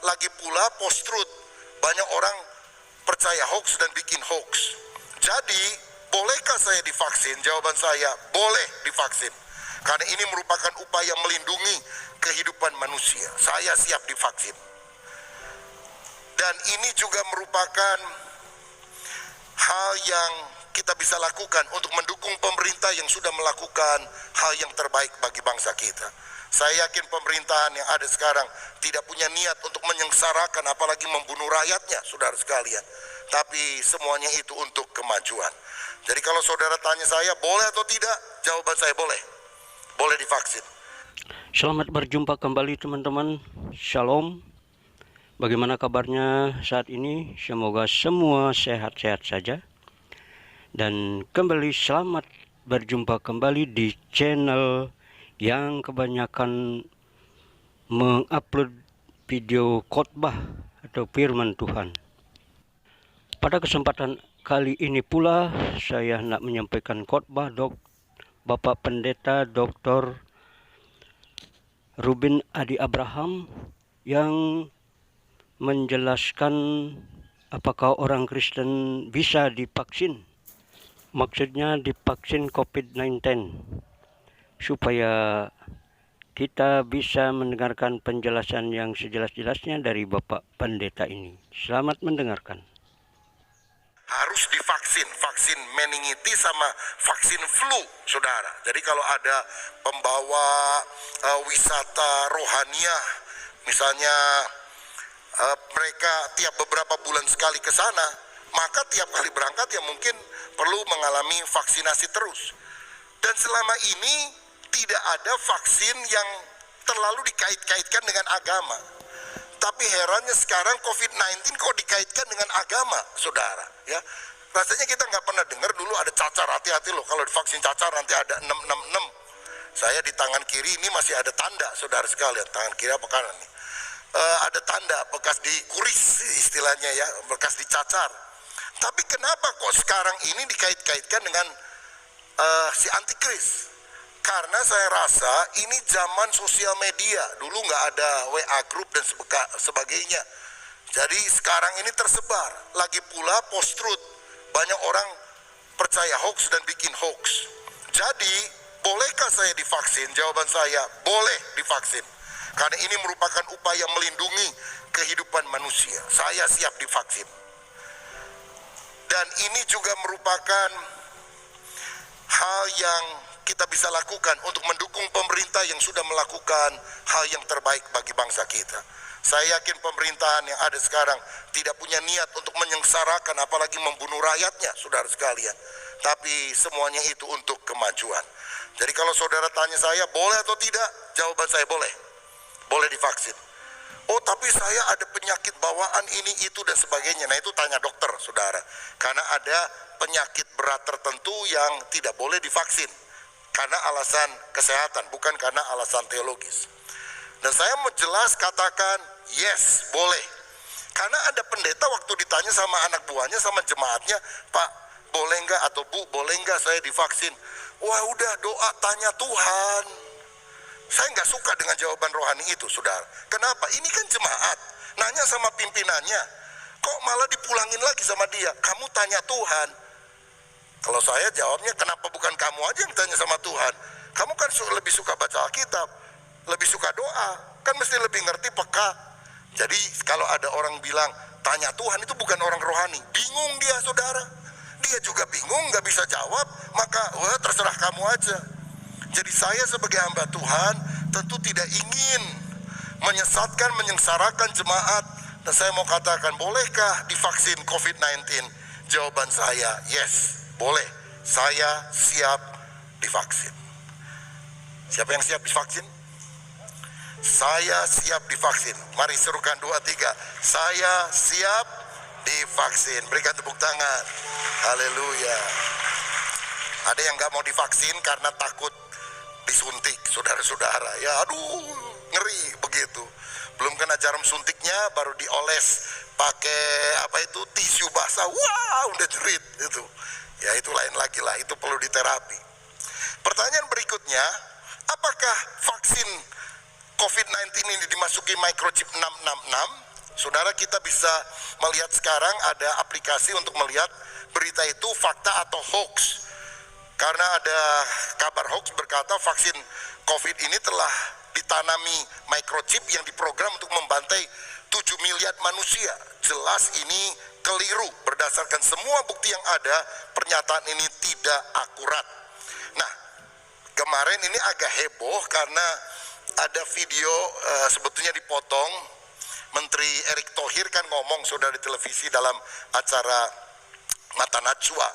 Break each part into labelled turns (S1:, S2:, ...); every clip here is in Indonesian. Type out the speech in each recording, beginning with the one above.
S1: Lagi pula post-truth, banyak orang percaya hoax dan bikin hoax. Jadi, bolehkah saya divaksin? Jawaban saya, boleh divaksin. Karena ini merupakan upaya melindungi kehidupan manusia. Saya siap divaksin. Dan ini juga merupakan hal yang kita bisa lakukan untuk mendukung pemerintah yang sudah melakukan hal yang terbaik bagi bangsa kita. Saya yakin pemerintahan yang ada sekarang tidak punya niat untuk menyengsarakan apalagi membunuh rakyatnya, saudara sekalian. Tapi semuanya itu untuk kemajuan. Jadi kalau saudara tanya saya boleh atau tidak, jawaban saya boleh. Boleh divaksin.
S2: Selamat berjumpa kembali teman-teman. Shalom. Bagaimana kabarnya saat ini? Semoga semua sehat-sehat saja. Dan kembali selamat berjumpa kembali di channel yang kebanyakan mengupload video khotbah atau firman Tuhan. Pada kesempatan kali ini pula saya hendak menyampaikan khotbah Bapak Pendeta Dr. Ruben Adi Abraham yang menjelaskan apakah orang Kristen bisa divaksin. Maksudnya divaksin COVID-19 supaya kita bisa mendengarkan penjelasan yang sejelas-jelasnya dari Bapak Pendeta ini. Selamat mendengarkan.
S1: Harus divaksin, vaksin meningitis sama vaksin flu, saudara. Jadi kalau ada pembawa wisata rohaniah, misalnya mereka tiap beberapa bulan sekali ke sana, maka tiap kali berangkat ya mungkin perlu mengalami vaksinasi terus. Dan selama ini tidak ada vaksin yang terlalu dikait-kaitkan dengan agama. Tapi herannya sekarang COVID-19 kok dikaitkan dengan agama, saudara. Ya, rasanya kita nggak pernah dengar dulu ada cacar. Hati-hati loh, kalau divaksin cacar nanti ada 666. Saya di tangan kiri ini masih ada tanda, saudara sekalian. Tangan kiri apa kanan nih? Ada tanda bekas dikuris istilahnya ya, bekas dicacar. Tapi kenapa kok sekarang ini dikait-kaitkan dengan si antikris? Karena saya rasa ini zaman sosial media. Dulu nggak ada WA group dan sebagainya. Jadi sekarang ini tersebar. Lagi pula post-truth, banyak orang percaya hoax dan bikin hoax. Jadi bolehkah saya divaksin? Jawaban saya, boleh divaksin. Karena ini merupakan upaya melindungi kehidupan manusia. Saya siap divaksin. Dan ini juga merupakan hal yang kita bisa lakukan untuk mendukung pemerintah yang sudah melakukan hal yang terbaik bagi bangsa kita. Saya yakin pemerintahan yang ada sekarang tidak punya niat untuk menyengsarakan apalagi membunuh rakyatnya, saudara sekalian. Tapi semuanya itu untuk kemajuan. Jadi kalau saudara tanya saya boleh atau tidak, jawaban saya boleh. Boleh divaksin. Oh tapi saya ada penyakit bawaan ini, itu dan sebagainya. Nah itu tanya dokter, saudara. Karena ada penyakit berat tertentu yang tidak boleh divaksin. Karena alasan kesehatan, bukan karena alasan teologis. Dan saya mau jelas katakan, yes, boleh. Karena ada pendeta waktu ditanya sama anak buahnya, sama jemaatnya, Pak, boleh nggak atau Bu, boleh nggak saya divaksin? Wah udah doa, tanya Tuhan. Saya nggak suka dengan jawaban rohani itu, saudara. Kenapa? Ini kan jemaat, nanya sama pimpinannya. Kok malah dipulangin lagi sama dia? Kamu tanya Tuhan. Kalau saya jawabnya, kenapa bukan kamu aja yang tanya sama Tuhan? Kamu kan lebih suka baca Alkitab, lebih suka doa, kan mesti lebih ngerti peka. Jadi kalau ada orang bilang, tanya Tuhan, itu bukan orang rohani. Bingung dia, saudara. Dia juga bingung, nggak bisa jawab, maka terserah kamu aja. Jadi saya sebagai hamba Tuhan tentu tidak ingin menyesatkan, menyengsarakan jemaat. Dan saya mau katakan, bolehkah divaksin COVID-19? Jawaban saya, yes. Boleh, saya siap divaksin. Siapa yang siap divaksin? Saya siap divaksin. Mari serukan 2, 3. Saya siap divaksin. Berikan tepuk tangan. Haleluya. Ada yang gak mau divaksin karena takut disuntik, saudara-saudara. Ya aduh, ngeri begitu. Belum kena jarum suntiknya, baru dioles pakai tisu basah. Wah, udah jerit itu. Ya itu lain lagi lah, itu perlu diterapi. Pertanyaan berikutnya, apakah vaksin COVID-19 ini dimasuki microchip 666 Saudara, kita bisa melihat sekarang ada aplikasi untuk melihat berita itu fakta atau hoax. Karena ada kabar hoax berkata vaksin COVID ini telah ditanami microchip yang diprogram untuk membantai 7 miliar manusia. Jelas ini keliru. Berdasarkan semua bukti yang ada, pernyataan ini tidak akurat. Nah, kemarin ini agak heboh karena ada video sebetulnya dipotong. Menteri Erick Thohir kan ngomong sudah di televisi dalam acara Mata Najwa.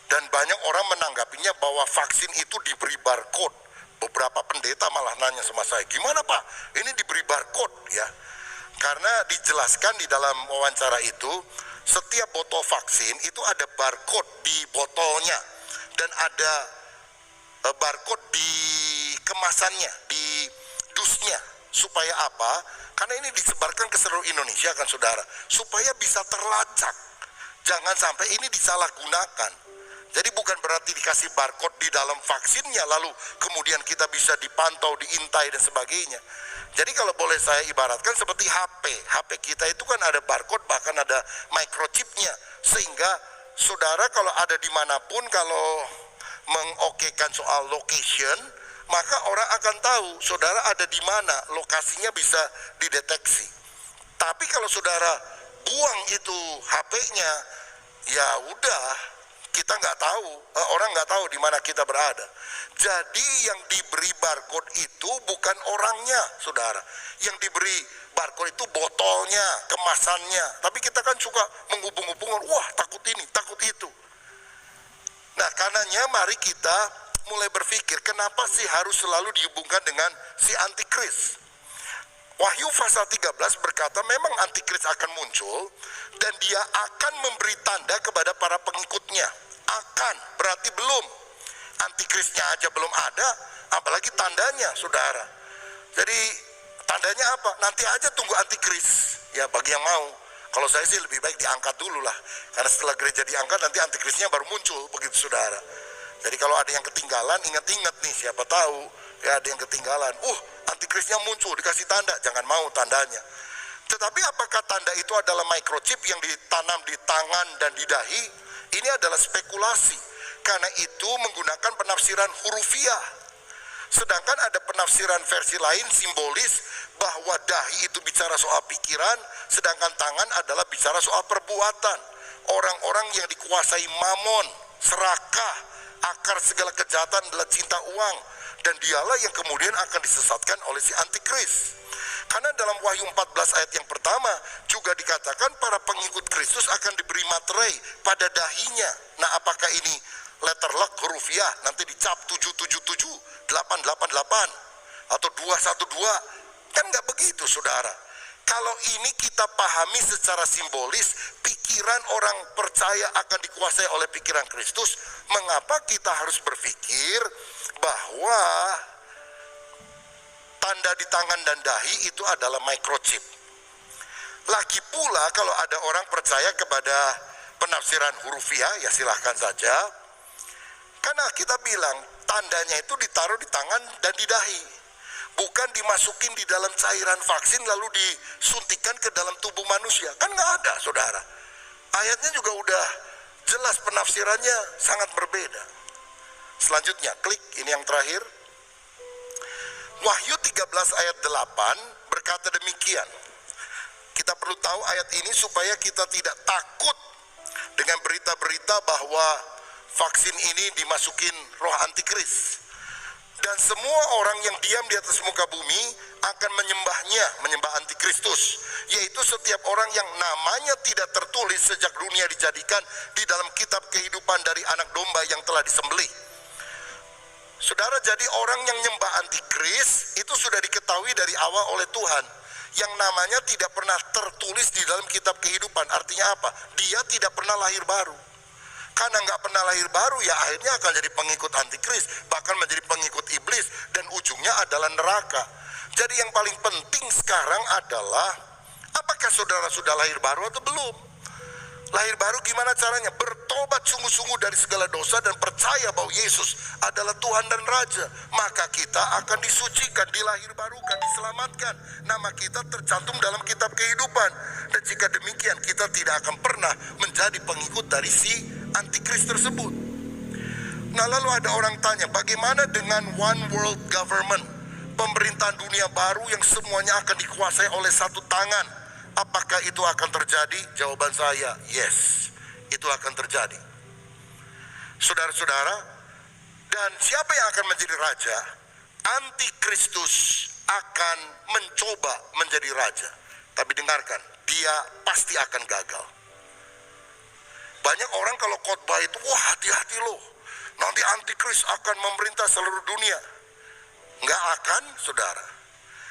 S1: Dan banyak orang menanggapinya bahwa vaksin itu diberi barcode. Beberapa pendeta malah nanya sama saya, gimana Pak? Ini diberi barcode ya? Karena dijelaskan di dalam wawancara itu, setiap botol vaksin itu ada barcode di botolnya. Dan ada barcode di kemasannya, di dusnya. Supaya apa? Karena ini disebarkan ke seluruh Indonesia kan saudara. Supaya bisa terlacak. Jangan sampai ini disalahgunakan. Jadi bukan berarti dikasih barcode di dalam vaksinnya lalu kemudian kita bisa dipantau, diintai dan sebagainya. Jadi kalau boleh saya ibaratkan seperti HP. HP kita itu kan ada barcode, bahkan ada microchipnya. Sehingga saudara kalau ada dimanapun, kalau mengokekan soal location, maka orang akan tahu saudara ada di mana, lokasinya bisa dideteksi. Tapi kalau saudara buang itu HP-nya, ya udah, kita nggak tahu, orang nggak tahu di mana kita berada. Jadi yang diberi barcode itu bukan orangnya, saudara. Yang diberi barcode itu botolnya, kemasannya. Tapi kita kan suka menghubung-hubungkan, wah takut ini, takut itu. Nah karenanya mari kita mulai berpikir, kenapa sih harus selalu dihubungkan dengan si antikris? Wahyu pasal 13 berkata memang antikris akan muncul dan dia akan memberi tanda kepada para pengikutnya. Akan, berarti belum. Antikrisnya aja belum ada, apalagi tandanya, saudara. Jadi tandanya apa? Nanti aja tunggu antikris. Ya bagi yang mau. Kalau saya sih lebih baik diangkat dulu lah. Karena setelah gereja diangkat nanti antikrisnya baru muncul, begitu saudara. Jadi kalau ada yang ketinggalan, ingat-ingat nih, siapa tahu ya ada yang ketinggalan. Antikrisnya muncul, dikasih tanda, jangan mau tandanya. Tetapi apakah tanda itu adalah microchip yang ditanam di tangan dan di dahi? Ini adalah spekulasi. Karena itu menggunakan penafsiran hurufiah. Sedangkan ada penafsiran versi lain simbolis bahwa dahi itu bicara soal pikiran, sedangkan tangan adalah bicara soal perbuatan. Orang-orang yang dikuasai mamon, serakah, akar segala kejahatan adalah cinta uang. Dan dialah yang kemudian akan disesatkan oleh si antikris. Karena dalam Wahyu 14 ayat yang pertama juga dikatakan para pengikut Kristus akan diberi materai pada dahinya. Nah apakah ini letter luck hurufiah nanti dicap 777, 888 atau 212? Kan nggak begitu saudara. Kalau ini kita pahami secara simbolis, pikiran orang percaya akan dikuasai oleh pikiran Kristus, mengapa kita harus berpikir bahwa tanda di tangan dan dahi itu adalah microchip? Lagi pula kalau ada orang percaya kepada penafsiran hurufiah, ya silahkan saja. Karena kita bilang tandanya itu ditaruh di tangan dan di dahi. Bukan dimasukin di dalam cairan vaksin lalu disuntikan ke dalam tubuh manusia. Kan nggak ada saudara. Ayatnya juga udah jelas penafsirannya sangat berbeda. Selanjutnya klik, ini yang terakhir. Wahyu 13 ayat 8 berkata demikian. Kita perlu tahu ayat ini supaya kita tidak takut dengan berita-berita bahwa vaksin ini dimasukin roh antikris. Dan semua orang yang diam di atas muka bumi akan menyembahnya, menyembah antikristus. Yaitu setiap orang yang namanya tidak tertulis sejak dunia dijadikan di dalam kitab kehidupan dari anak domba yang telah disembelih. Saudara, jadi orang yang nyembah antikris itu sudah diketahui dari awal oleh Tuhan. Yang namanya tidak pernah tertulis di dalam kitab kehidupan. Artinya apa? Dia tidak pernah lahir baru. Karena nggak pernah lahir baru, ya akhirnya akan jadi pengikut antikris, bahkan menjadi pengikut iblis, dan ujungnya adalah neraka. Jadi yang paling penting sekarang adalah, apakah saudara sudah lahir baru atau belum? Lahir baru gimana caranya? Bertobat sungguh-sungguh dari segala dosa dan percaya bahwa Yesus adalah Tuhan dan Raja. Maka kita akan disucikan, dilahir barukan, diselamatkan. Nama kita tercantum dalam kitab kehidupan. Dan jika demikian, kita tidak akan pernah menjadi pengikut dari si antikris tersebut. Nah, lalu ada orang tanya, bagaimana dengan one world government? Pemerintahan dunia baru yang semuanya akan dikuasai oleh satu tangan. Apakah itu akan terjadi? Jawaban saya, yes, itu akan terjadi. Saudara-saudara, dan siapa yang akan menjadi raja? Antikristus akan mencoba menjadi raja. Tapi dengarkan, dia pasti akan gagal. Banyak orang kalau khotbah itu, wah hati-hati loh, nanti antikris akan memerintah seluruh dunia. Nggak akan, saudara.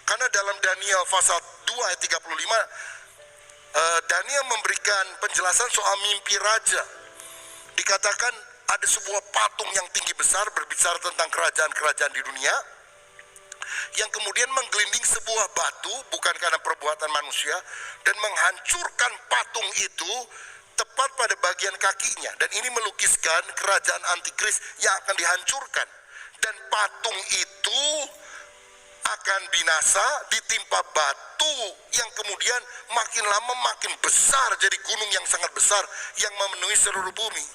S1: Karena dalam Daniel pasal 2 ayat 35, Daniel memberikan penjelasan soal mimpi raja. Dikatakan ada sebuah patung yang tinggi besar berbicara tentang kerajaan-kerajaan di dunia, yang kemudian menggelinding sebuah batu, bukan karena perbuatan manusia, dan menghancurkan patung itu tepat pada bagian kakinya. Dan ini melukiskan kerajaan antikris yang akan dihancurkan. Dan patung itu akan binasa, ditimpa batu yang kemudian makin lama makin besar, jadi gunung yang sangat besar yang memenuhi seluruh bumi.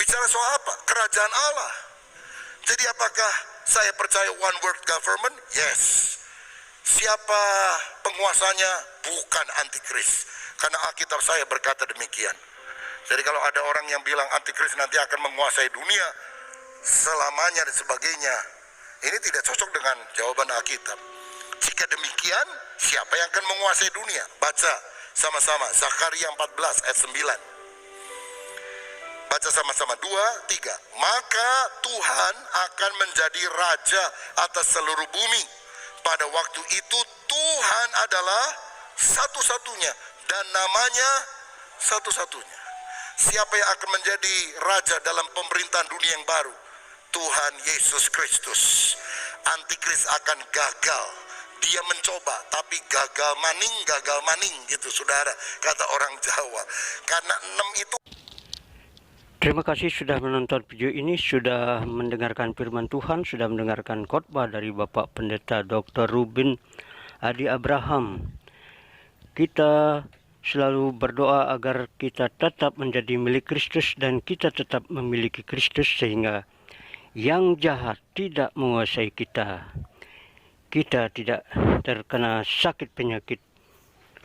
S1: Bicara soal apa? Kerajaan Allah. Jadi apakah saya percaya one world government? Yes. Siapa penguasanya? Bukan antikris. Karena Alkitab saya berkata demikian. Jadi kalau ada orang yang bilang antikris nanti akan menguasai dunia selamanya dan sebagainya, ini tidak cocok dengan jawaban Alkitab. Jika demikian, siapa yang akan menguasai dunia? Baca sama-sama Zakaria 14 ayat 9. Baca sama-sama 2, 3. Maka Tuhan akan menjadi raja atas seluruh bumi. Pada waktu itu Tuhan adalah satu-satunya dan namanya satu-satunya. Siapa yang akan menjadi raja dalam pemerintahan dunia yang baru? Tuhan Yesus Kristus. Antikris akan gagal. Dia mencoba, tapi gagal maning gitu, saudara, kata orang Jawa. Karena 6 itu.
S2: Terima kasih sudah menonton video ini, sudah mendengarkan firman Tuhan, sudah mendengarkan khotbah dari Bapak Pendeta Dr. Ruben Adi Abraham. Kita selalu berdoa agar kita tetap menjadi milik Kristus dan kita tetap memiliki Kristus sehingga yang jahat tidak menguasai kita. Kita tidak terkena sakit penyakit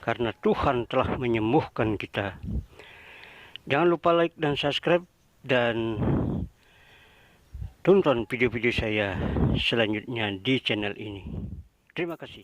S2: karena Tuhan telah menyembuhkan kita. Jangan lupa like dan subscribe dan tonton video-video saya selanjutnya di channel ini. Terima kasih.